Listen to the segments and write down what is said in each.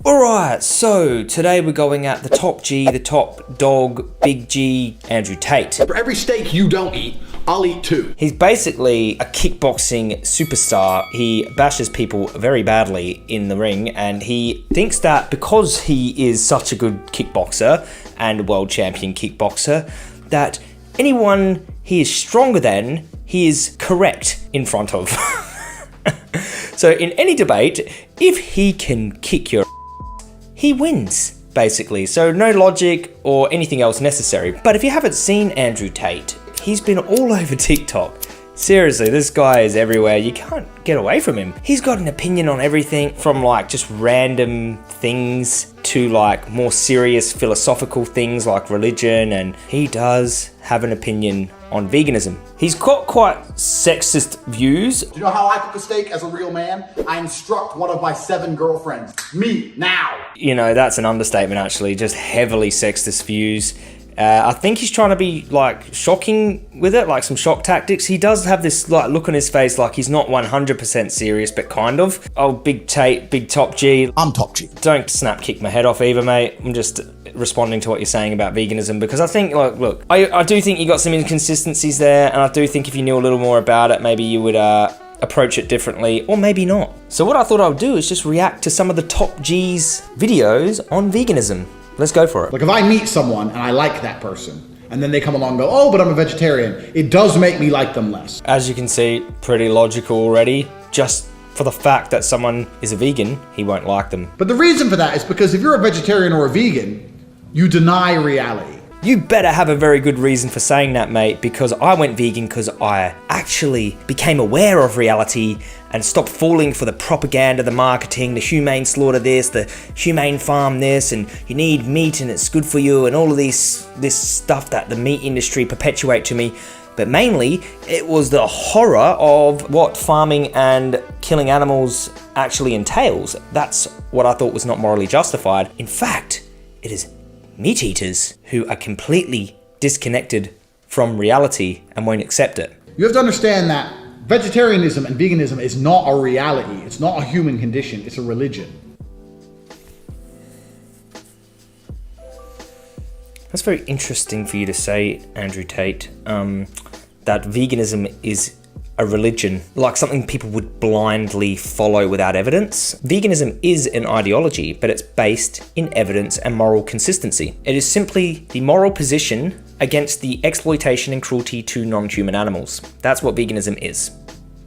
Alright, so today we're going at the top G, the top dog, Big G, Andrew Tate. For every steak you don't eat, I'll eat 2. He's basically a kickboxing superstar. He bashes people very badly in the ring, and he thinks that because he is such a good kickboxer and world champion kickboxer, that anyone he is stronger than, he is correct in front of. So in any debate, if he can kick your he wins, basically. So no logic or anything else necessary. But if you haven't seen Andrew Tate, he's been all over TikTok. Seriously, this guy is everywhere. You can't get away from him. He's got an opinion on everything from like just random things to like more serious philosophical things like religion, and he does have an opinion on veganism. He's got quite sexist views. Do you know how I cook a steak as a real man? I instruct one of my 7 girlfriends. Me, now! You know, that's an understatement actually, just heavily sexist views. I think he's trying to be like shocking with it, like some shock tactics. He does have this like look on his face like he's not 100% serious, but kind of. Oh, Big Tate, Big Top G. I'm Top G. Don't snap kick my head off either, mate. I'm just responding to what you're saying about veganism because I think, like, look, I do think you got some inconsistencies there, and I do think if you knew a little more about it, maybe you would approach it differently, or maybe not. So what I thought I would do is just react to some of the Top G's videos on veganism. Let's go for it. Like if I meet someone and I like that person, and then they come along and go, oh, but I'm a vegetarian, it does make me like them less. As you can see, pretty logical already. Just for the fact that someone is a vegan, he won't like them. But the reason for that is because if you're a vegetarian or a vegan, you deny reality. You better have a very good reason for saying that, mate, because I went vegan because I actually became aware of reality and stopped falling for the propaganda, the marketing, the humane slaughter this, the humane farm this, and you need meat and it's good for you, and all of this stuff that the meat industry perpetuate to me. But mainly, it was the horror of what farming and killing animals actually entails. That's what I thought was not morally justified. In fact, it is meat eaters who are completely disconnected from reality and won't accept it. You have to understand that vegetarianism and veganism is not a reality. It's not a human condition. It's a religion. That's very interesting for you to say, Andrew Tate, that veganism is a religion, like something people would blindly follow without evidence. Veganism is an ideology, but it's based in evidence and moral consistency. It is simply the moral position against the exploitation and cruelty to non-human animals. That's what veganism is.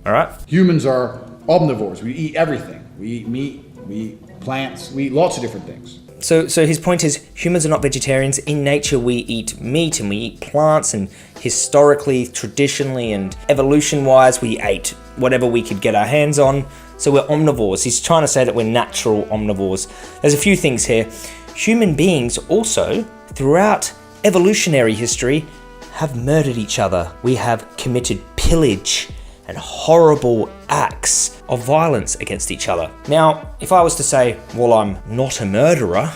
All right? Humans are omnivores. We eat everything. We eat meat, we eat plants, we eat lots of different things. So his point is, humans are not vegetarians. In nature, we eat meat and we eat plants, and historically, traditionally, and evolution-wise, we ate whatever we could get our hands on. So we're omnivores. He's trying to say that we're natural omnivores. There's a few things here. Human beings also, throughout evolutionary history, have murdered each other. We have committed pillage and horrible acts of violence against each other. Now, if I was to say, well, I'm not a murderer,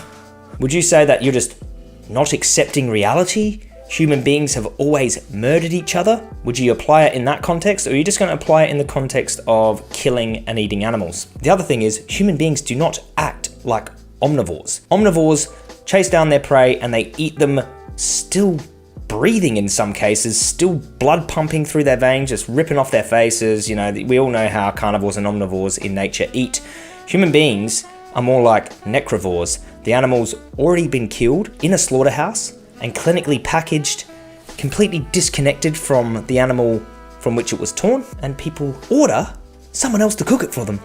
would you say that you're just not accepting reality? Human beings have always murdered each other? Would you apply it in that context, or are you just going to apply it in the context of killing and eating animals? The other thing is, human beings do not act like omnivores. Omnivores chase down their prey and they eat them still breathing in some cases, still blood pumping through their veins, just ripping off their faces. You know, we all know how carnivores and omnivores in nature eat. Human beings are more like necrovores. The animal's already been killed in a slaughterhouse and clinically packaged, completely disconnected from the animal from which it was torn, and people order someone else to cook it for them,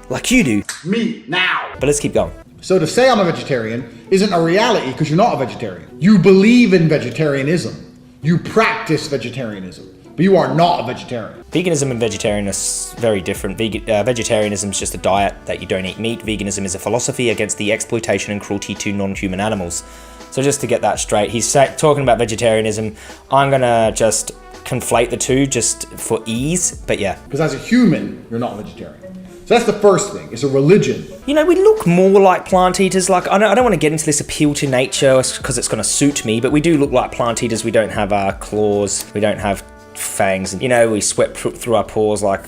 like you do. Me, now! But let's keep going. So to say I'm a vegetarian isn't a reality because you're not a vegetarian. You believe in vegetarianism. You practice vegetarianism, but you are not a vegetarian. Veganism and vegetarianism are very different. Vegetarianism is just a diet that you don't eat meat. Veganism is a philosophy against the exploitation and cruelty to non-human animals. So just to get that straight, he's talking about vegetarianism. I'm gonna just conflate the two just for ease, but yeah. Because as a human, you're not a vegetarian. So that's the first thing. It's a religion. You know, we look more like plant eaters. Like, I don't want to get into this appeal to nature because it's going to suit me, but we do look like plant eaters. We don't have claws. We don't have fangs. And, you know, we sweat through our pores like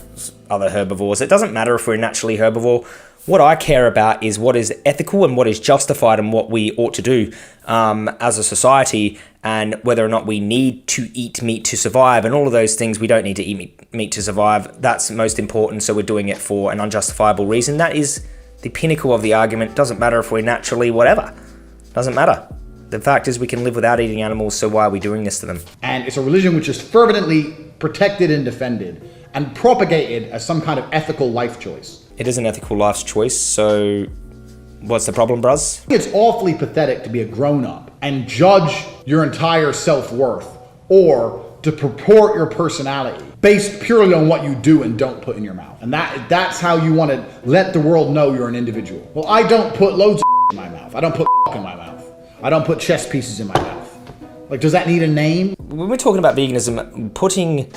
other herbivores. It doesn't matter if we're naturally herbivore. What I care about is what is ethical and what is justified and what we ought to do as a society, and whether or not we need to eat meat to survive, and all of those things. We don't need to eat meat to survive. That's most important, so we're doing it for an unjustifiable reason. That is the pinnacle of the argument. Doesn't matter if we're naturally whatever. Doesn't matter. The fact is we can live without eating animals, so why are we doing this to them? And it's a religion which is fervently protected and defended and propagated as some kind of ethical life choice. It is an ethical life choice, so what's the problem, bruz? It's awfully pathetic to be a grown-up and judge your entire self-worth or to purport your personality based purely on what you do and don't put in your mouth. And that's how you want to let the world know you're an individual. Well, I don't put loads of in my mouth. I don't put in my mouth. I don't put chess pieces in my mouth. Like, does that need a name? When we're talking about veganism, putting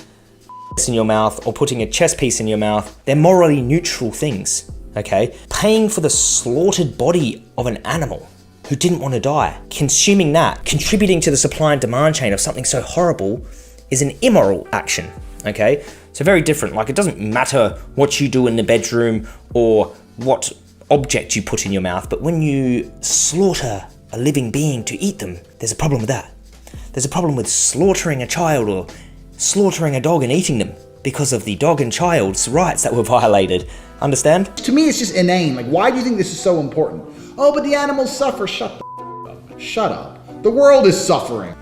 in your mouth or putting a chess piece in your mouth, they're morally neutral things, okay? Paying for the slaughtered body of an animal who didn't want to die, consuming that, contributing to the supply and demand chain of something so horrible is an immoral action, okay? So very different. Like, it doesn't matter what you do in the bedroom or what object you put in your mouth, but when you slaughter a living being to eat them, there's a problem with that. There's a problem with slaughtering a child or slaughtering a dog and eating them because of the dog and child's rights that were violated. Understand? To me, it's just inane. Like, why do you think this is so important? Oh, but the animals suffer. Shut the up. Shut up. The world is suffering.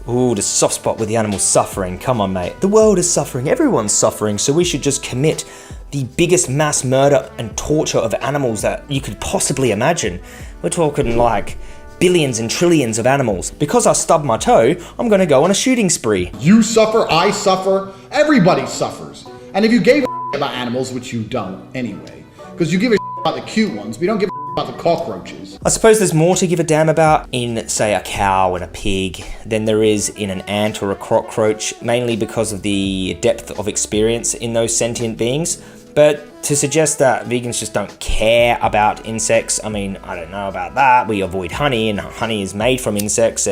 Ooh, the soft spot with the animals suffering. Come on, mate. The world is suffering. Everyone's suffering. So we should just commit the biggest mass murder and torture of animals that you could possibly imagine. We're talking like billions and trillions of animals. Because I stubbed my toe, I'm gonna go on a shooting spree. You suffer, I suffer, everybody suffers. And if you gave a about animals, which you don't anyway, because you give a about the cute ones, but you don't give a about the cockroaches. I suppose there's more to give a damn about in, say, a cow and a pig than there is in an ant or a cockroach, mainly because of the depth of experience in those sentient beings. But to suggest that vegans just don't care about insects, I mean, I don't know about that. We avoid honey, and honey is made from insects,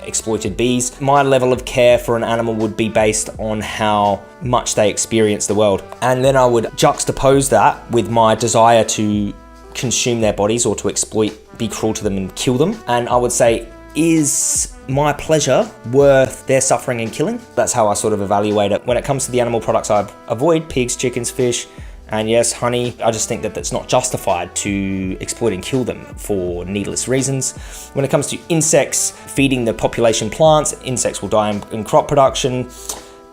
exploited bees. My level of care for an animal would be based on how much they experience the world. And then I would juxtapose that with my desire to consume their bodies or to exploit, be cruel to them and kill them. And I would say, is my pleasure worth their suffering and killing? That's how I sort of evaluate it. When it comes to the animal products I avoid, pigs, chickens, fish, and yes, honey, I just think that that's not justified to exploit and kill them for needless reasons. When it comes to insects, feeding the population plants, insects will die in crop production,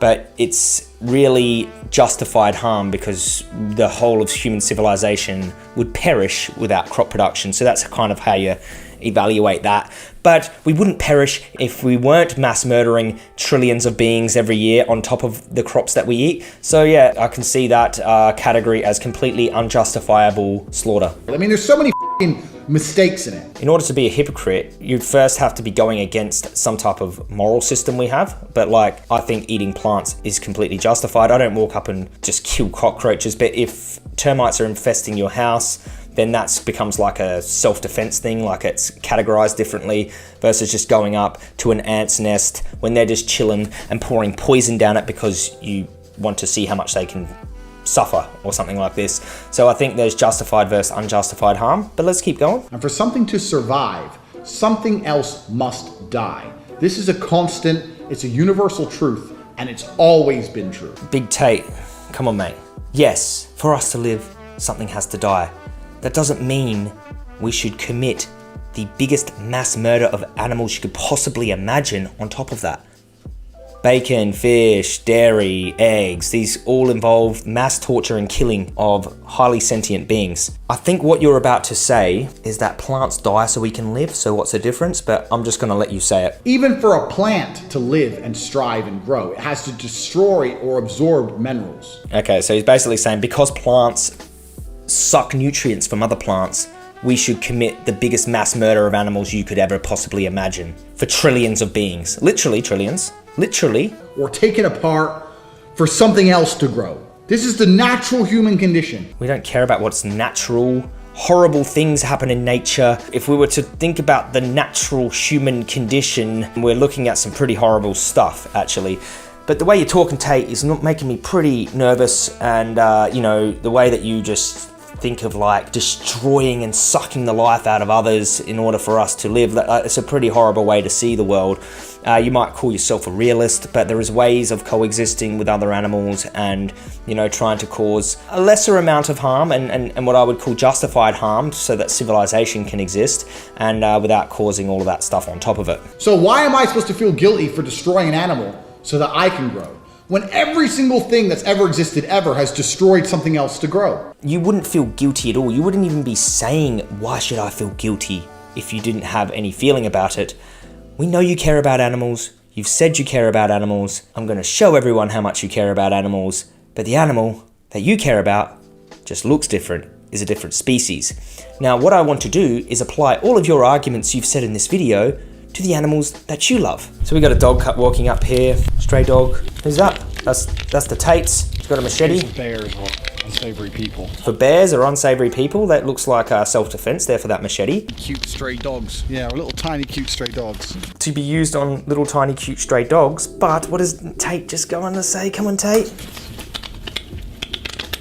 but it's really justified harm because the whole of human civilization would perish without crop production. So that's kind of how you evaluate that. But we wouldn't perish if we weren't mass murdering trillions of beings every year on top of the crops that we eat. So yeah, I can see that category as completely unjustifiable slaughter. I mean, there's so many mistakes in it. In order to be a hypocrite, you'd first have to be going against some type of moral system we have. But like, I think eating plants is completely justified. I don't walk up and just kill cockroaches, but if termites are infesting your house, then that becomes like a self-defense thing, like it's categorized differently versus just going up to an ant's nest when they're just chilling and pouring poison down it because you want to see how much they can suffer or something like this. So I think there's justified versus unjustified harm, but let's keep going. And for something to survive, something else must die. This is a constant, it's a universal truth, and it's always been true. Big Tate, come on, mate. Yes, for us to live, something has to die. That doesn't mean we should commit the biggest mass murder of animals you could possibly imagine on top of that. Bacon, fish, dairy, eggs, these all involve mass torture and killing of highly sentient beings. I think what you're about to say is that plants die so we can live, so what's the difference? But I'm just gonna let you say it. Even for a plant to live and strive and grow, it has to destroy or absorb minerals. Okay, so he's basically saying because plants suck nutrients from other plants, we should commit the biggest mass murder of animals you could ever possibly imagine for trillions of beings. Literally trillions. Literally. Or taken apart for something else to grow. This is the natural human condition. We don't care about what's natural. Horrible things happen in nature. If we were to think about the natural human condition, we're looking at some pretty horrible stuff, actually. But the way you're talking, Tate, is not making me pretty nervous, and the way that you just think of like destroying and sucking the life out of others in order for us to live. It's a pretty horrible way to see the world. You might call yourself a realist, but there is ways of coexisting with other animals and, you know, trying to cause a lesser amount of harm and what I would call justified harm so that civilization can exist and without causing all of that stuff on top of it. So why am I supposed to feel guilty for destroying an animal so that I can grow, when every single thing that's ever existed ever has destroyed something else to grow? You wouldn't feel guilty at all. You wouldn't even be saying, why should I feel guilty, if you didn't have any feeling about it. We know you care about animals. You've said you care about animals. I'm going to show everyone how much you care about animals. But the animal that you care about just looks different, is a different species. Now, what I want to do is apply all of your arguments you've said in this video to the animals that you love. So we got a dog walking up here, stray dog. Who's that? That's the Tates. He's got a machete. These bears or unsavory people. For bears or unsavory people, that looks like self-defense there for that machete. Cute stray dogs. Yeah, little tiny cute stray dogs. To be used on little tiny cute stray dogs, but what does Tate just go on to say? Come on, Tate.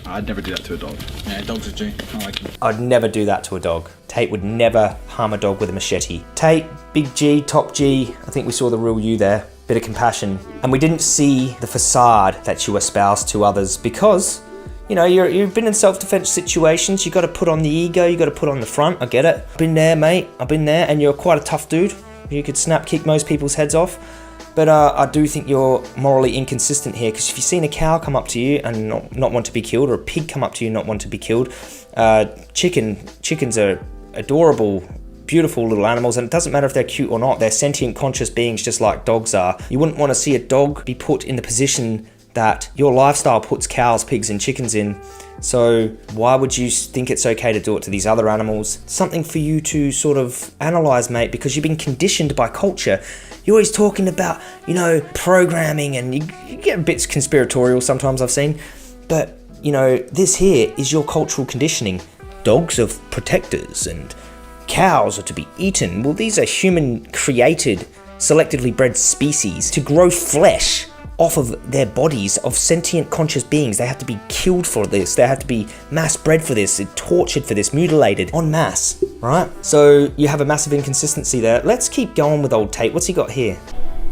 I'd never do that to a dog. Yeah, dogs are G. I like them. I'd never do that to a dog. Tate would never harm a dog with a machete. Tate, big G, top G. I think we saw the real you there. Bit of compassion. And we didn't see the facade that you espouse to others because, you know, you've been in self-defense situations. You got to put on the ego. You got to put on the front. I get it. Been there, mate. I've been there. And you're quite a tough dude. You could snap kick most people's heads off. But I do think you're morally inconsistent here, because if you've seen a cow come up to you and not want to be killed, or a pig come up to you and not want to be killed, chickens are adorable, beautiful little animals, and it doesn't matter if they're cute or not. They're sentient, conscious beings just like dogs are. You wouldn't want to see a dog be put in the position that your lifestyle puts cows, pigs, and chickens in. So why would you think it's okay to do it to these other animals? Something for you to sort of analyze, mate, because you've been conditioned by culture. You're always talking about, you know, programming, and you get a bit conspiratorial sometimes, I've seen. But, you know, this here is your cultural conditioning. Dogs are protectors and cows are to be eaten. Well, these are human-created, selectively bred species to grow flesh off of their bodies of sentient conscious beings. They have to be killed for this. They have to be mass bred for this, tortured for this, mutilated en masse, right? So you have a massive inconsistency there. Let's keep going with old Tate. What's he got here?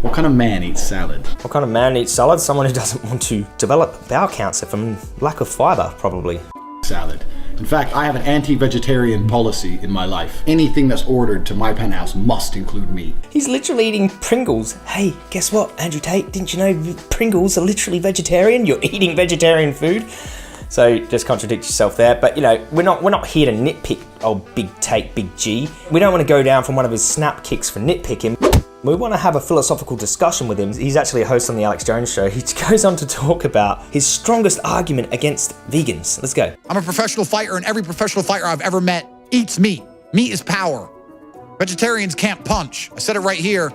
What kind of man eats salad? What kind of man eats salad? Someone who doesn't want to develop bowel cancer from lack of fiber, probably. Salad. In fact, I have an anti-vegetarian policy in my life. Anything that's ordered to my penthouse must include meat. He's literally eating Pringles. Hey, guess what, Andrew Tate? Didn't you know Pringles are literally vegetarian? You're eating vegetarian food. So just contradict yourself there. But you know, we're not here to nitpick old Big Tate, Big G. We don't want to go down from one of his snap kicks for nitpicking. We want to have a philosophical discussion with him. He's actually a host on the Alex Jones show. He goes on to talk about his strongest argument against vegans. Let's go. I'm a professional fighter, and every professional fighter I've ever met eats meat. Meat is power. Vegetarians can't punch. I said it right here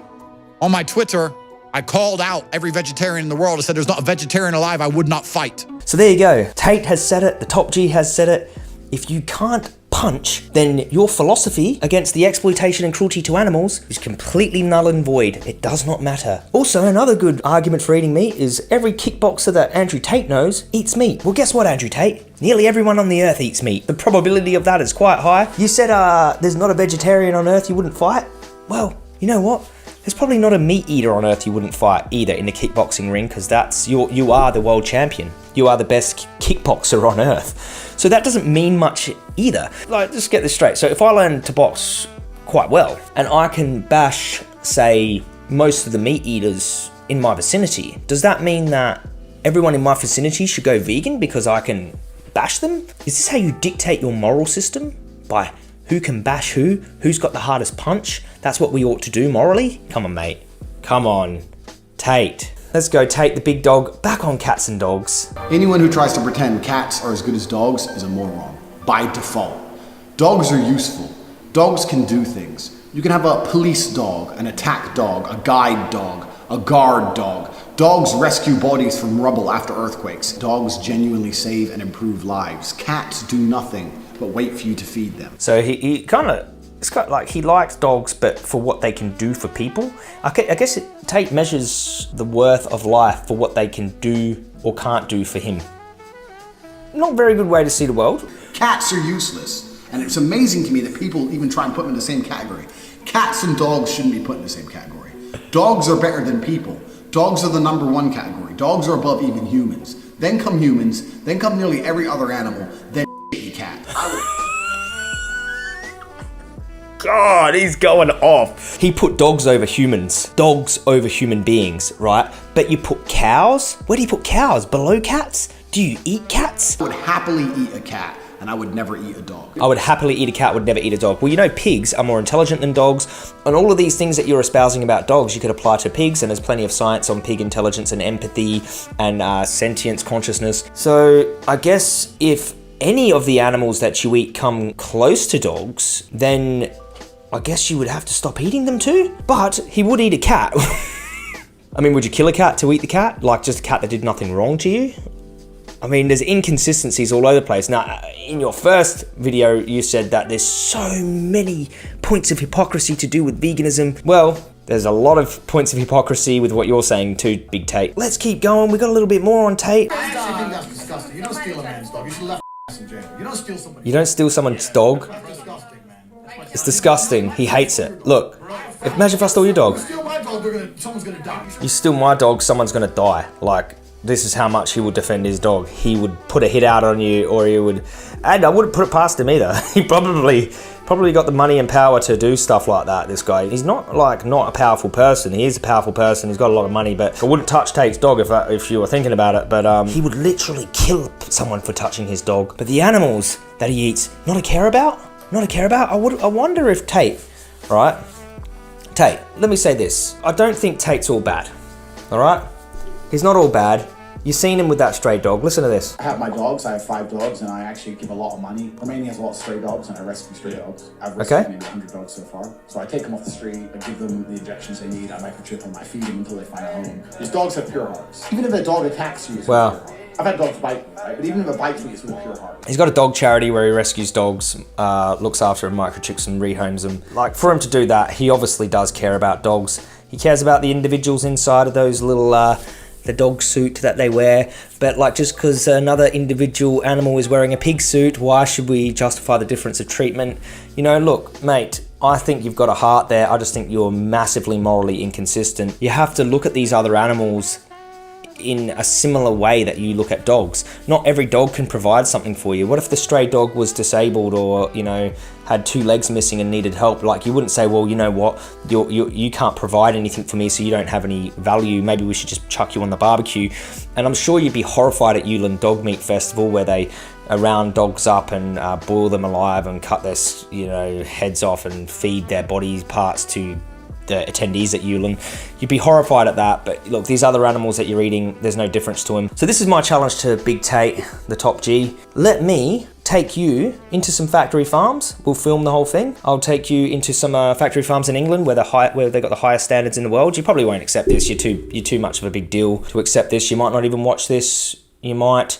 on my Twitter. I called out every vegetarian in the world. I said there's not a vegetarian alive I would not fight. So there you go. Tate has said it. The top G has said it. If you can't punch, then your philosophy against the exploitation and cruelty to animals is completely null and void. It does not matter. Also, another good argument for eating meat is every kickboxer that Andrew Tate knows eats meat. Well, guess what, Andrew Tate? Nearly everyone on the earth eats meat. The probability of that is quite high. You said there's not a vegetarian on earth you wouldn't fight? Well, you know what? There's probably not a meat eater on earth you wouldn't fight either in the kickboxing ring, because that's you are the world champion. You are the best kickboxer on earth. So that doesn't mean much either. Like, just get this straight. So if I learn to box quite well and I can bash, say, most of the meat eaters in my vicinity, does that mean that everyone in my vicinity should go vegan because I can bash them? Is this how you dictate your moral system? By who can bash who? Who's got the hardest punch? That's what we ought to do morally? Come on, mate. Come on. Tate. Let's go, Tate, the big dog, back on cats and dogs. Anyone who tries to pretend cats are as good as dogs is a moron, by default. Dogs are useful. Dogs can do things. You can have a police dog, an attack dog, a guide dog, a guard dog. Dogs rescue bodies from rubble after earthquakes. Dogs genuinely save and improve lives. Cats do nothing but wait for you to feed them. So it's kind of like he likes dogs, but for what they can do for people. I guess Tate measures the worth of life for what they can do or can't do for him. Not a very good way to see the world. Cats are useless. And it's amazing to me that people even try and put them in the same category. Cats and dogs shouldn't be put in the same category. Dogs are better than people. Dogs are the #1 category. Dogs are above even humans. Then come humans, then come nearly every other animal, then a cat. God, he's going off. He put dogs over humans. Dogs over human beings, right? But you put cows? Where do you put cows? Below cats? Do you eat cats? I would happily eat a cat, and I would never eat a dog. I would happily eat a cat, would never eat a dog. Well, you know, pigs are more intelligent than dogs, and all of these things that you're espousing about dogs, you could apply to pigs, and there's plenty of science on pig intelligence and empathy and sentience, consciousness. So I guess if any of the animals that you eat come close to dogs, then I guess you would have to stop eating them too. But he would eat a cat. I mean, would you kill a cat to eat the cat? Like just a cat that did nothing wrong to you? I mean, there's inconsistencies all over the place. Now, in your first video, you said that there's so many points of hypocrisy to do with veganism. Well, there's a lot of points of hypocrisy with what you're saying too, Big Tate. Let's keep going. We got a little bit more on Tate. I actually think that's disgusting. You don't steal a man's dog. You should left in jail. You don't steal somebody's You don't steal someone's dog. That's disgusting, man. It's disgusting. He hates it. Look, imagine if I stole your dog. You steal my dog, someone's gonna die. You steal my dog, someone's gonna die. Like, this is how much he would defend his dog. He would put a hit out on you, or he would, and I wouldn't put it past him either. He probably got the money and power to do stuff like that, this guy. He's not a powerful person. He is a powerful person, he's got a lot of money, but I wouldn't touch Tate's dog if you were thinking about it, but he would literally kill someone for touching his dog. But the animals that he eats, not a care about? I wonder if Tate, right? Tate, let me say this. I don't think Tate's all bad, all right? He's not all bad. You've seen him with that stray dog. Listen to this. I have my dogs. I have 5 dogs, and I actually give a lot of money. Romania has a lot of stray dogs, and I rescue stray dogs. I've rescued maybe 100 dogs so far. So I take them off the street, I give them the injections they need, I microchip them, I feed them until they find a home. These dogs have pure hearts. Even if a dog attacks you, it's with a pure heart. I've had dogs bite me, right? But even if it bites me, it's with a pure heart. He's got a dog charity where he rescues dogs, looks after them, microchips and rehomes them. Like, for him to do that, he obviously does care about dogs. He cares about the individuals inside of those little the dog suit that they wear, but like just because another individual animal is wearing a pig suit, why should we justify the difference of treatment? You know, look, mate, I think you've got a heart there. I just think you're massively morally inconsistent. You have to look at these other animals in a similar way that you look at dogs. Not every dog can provide something for you. What if the stray dog was disabled or, you know, had 2 legs missing and needed help? Like, you wouldn't say, well, you know what, you can't provide anything for me, so you don't have any value. Maybe we should just chuck you on the barbecue. And I'm sure you'd be horrified at Yulin Dog Meat Festival, where they round dogs up and boil them alive and cut their, you know, heads off and feed their body parts to the attendees at Yulin. You'd be horrified at that, but look, these other animals that you're eating, there's no difference to them. So this is my challenge to Big Tate, the top G. Let me take you into some factory farms. We'll film the whole thing. I'll take you into some factory farms in England where they got the highest standards in the world. You probably won't accept this. You're too much of a big deal to accept this. You might not even watch this. You might.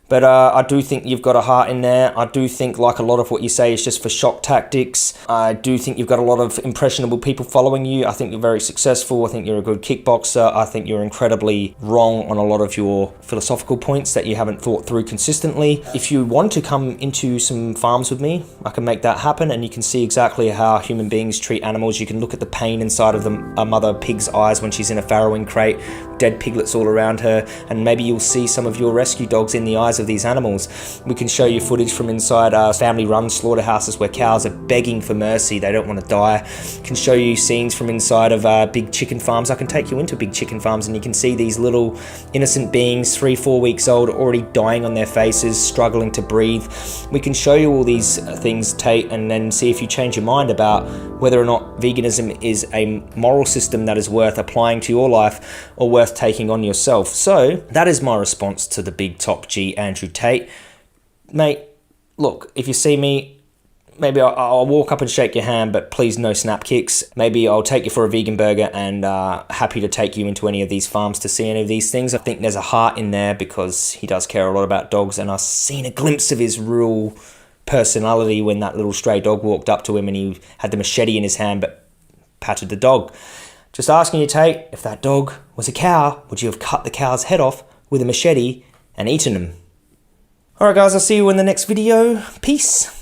But I do think you've got a heart in there. I do think, like, a lot of what you say is just for shock tactics. I do think you've got a lot of impressionable people following you. I think you're very successful. I think you're a good kickboxer. I think you're incredibly wrong on a lot of your philosophical points that you haven't thought through consistently. If you want to come into some farms with me, I can make that happen, and you can see exactly how human beings treat animals. You can look at the pain inside of a mother pig's eyes when she's in a farrowing crate, dead piglets all around her, and maybe you'll see some of your rescue dogs in the eyes of these animals. We can show you footage from inside family-run slaughterhouses where cows are begging for mercy. They don't want to die. Can show you scenes from inside of big chicken farms. I can take you into big chicken farms and you can see these little innocent beings, 3-4 weeks old, already dying on their faces, struggling to breathe. We can show you all these things, Tate, and then see if you change your mind about whether or not veganism is a moral system that is worth applying to your life or worth taking on yourself. So that is my response to the big top G, Andrew Tate. Mate, look, if you see me, maybe I'll walk up and shake your hand, but please no snap kicks. Maybe I'll take you for a vegan burger, and happy to take you into any of these farms to see any of these things. I think there's a heart in there because he does care a lot about dogs, and I've seen a glimpse of his real personality when that little stray dog walked up to him and he had the machete in his hand but patted the dog. Just asking you, Tate, if that dog was a cow, would you have cut the cow's head off with a machete and eaten him? Alright guys, I'll see you in the next video. Peace.